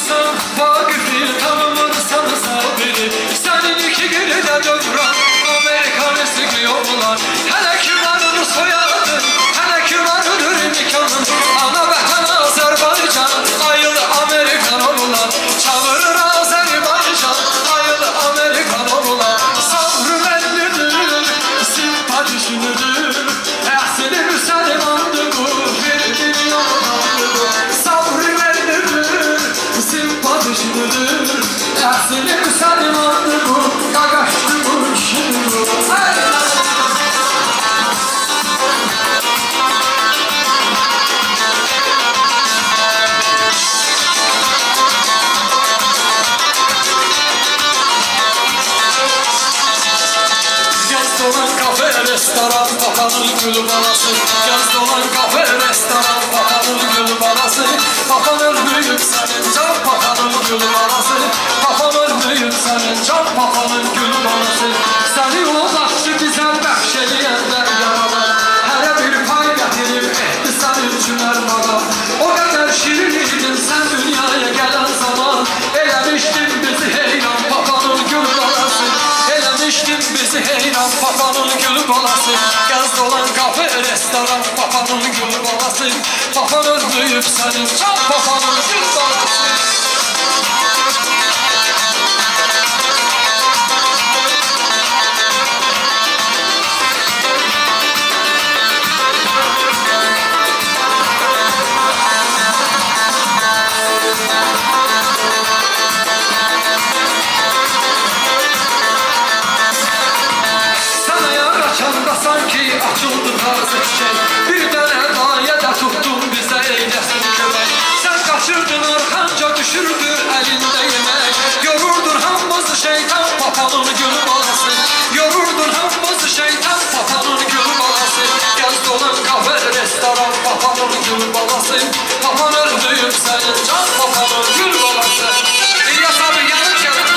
tanımırsan Vakifi, tanımırsan sabiri Senin iki günü de dövran Amerikanısı yollar Hele ki varını soyadın Hele ki varıdır nikanın Ana vətən Azərbaycan Ayılı Amerikan olurlar Çağırır Azərbaycan Ayılı Amerikan olurlar Sabrı mənlidir Simpati düşünüdür Əhsini müsəlmandır bu Bir dünyadır Sabrı mənlidir Simpati düşünüdür Əhsini müsəlmandır bu Qaqaşdı bu işidir dolan kafe, restoran, papanın gül balası Gez dolan kafe, restoran, papanın gül balası Papan ölmüyüm senin can, papanın gül balası Papan ölmüyüm senin can, papanın gül balası Seni uzakçı bize bəxş eləyənlər yaralar Hələ bir pay gətirib etdi sənin üçün ərmana O qədər şirin idin sən dünyaya gələn zaman Eləmişdin bizi heyran, papanın gül balası Eləmişdin bizi heyran, papanın gül balası Gəz dolan kafe, restoran, papanın gül balası Papan ölmüyüb sənin can, papanın gül balası Sanki açıldı taze çiçek Bir dənə dayə də tutdun bizə eyləsin kömək Sən qaçırdın arxanca düşürdü əlində yemək Yorurdun hamımızı şeytan papanın gül balası Yorurdun hamımızı şeytan papanın gül balası Gəz dolan kafe, restoran, papanın gül balası Papan öldüyüm sənin can, papanın gül balası İlyas abi yanır gəlin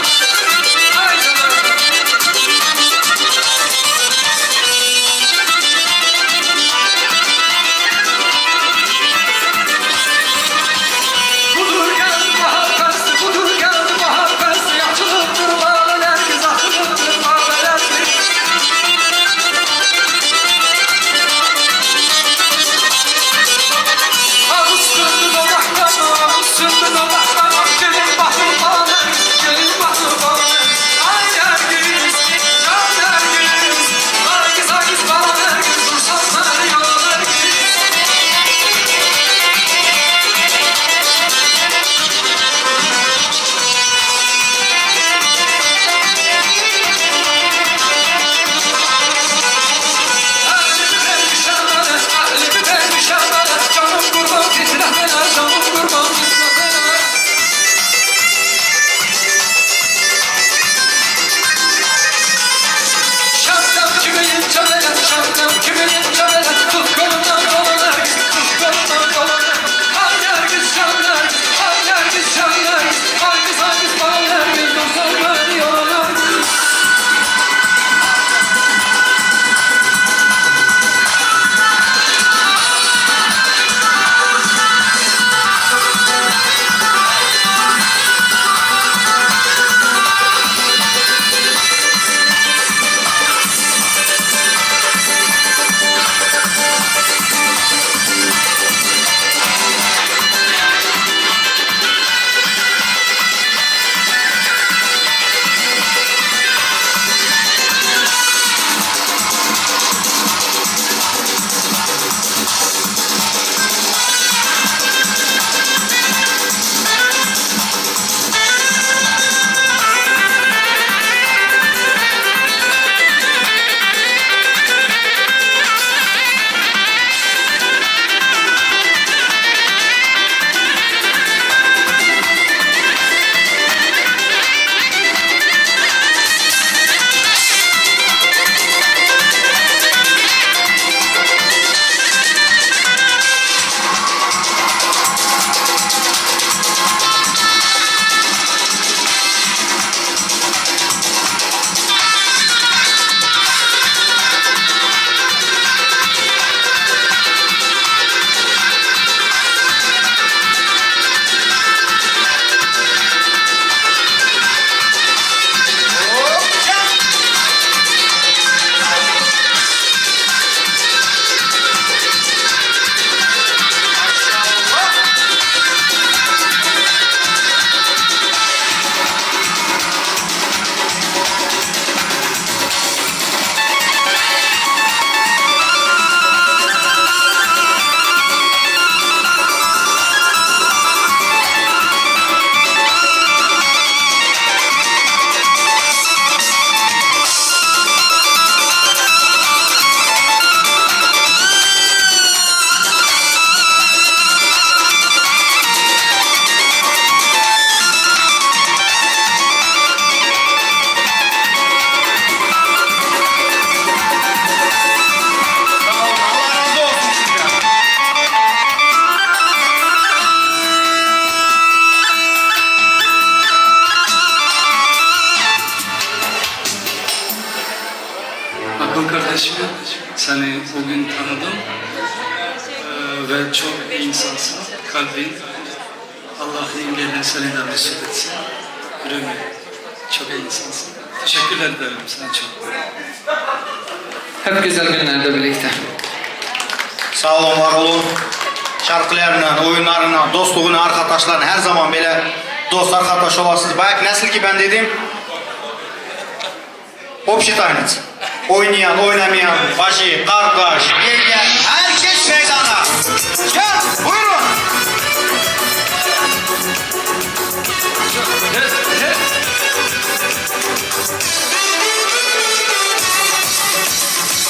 Çok iyi insansın. Kalbin. Allah engelleri seni de mesut etsin. Ürünü. Çok iyi insansın. Teşekkürler ederim sana çok. Hep güzel günlerde birlikte. Sağ olun, var olun. Şarkılarla, oyunlarla, dostluğuna, arkadaşlarla her zaman böyle dost arkadaş olasınız. Bayak nasıl ki ben dedim, общий tanec. Oynayan, oynamayan, bacı, kardeş, yenge, herkes meydana. Gel, buyurun.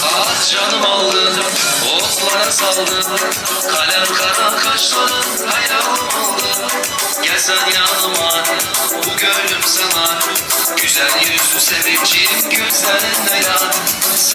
Ah canım aldı, oklara saldı. Kalem kara kaşların hayalım aldı. Gel sen yanıma, bu gönlüm sana. Güzel yüzlü sevinçin gözlerinde yan.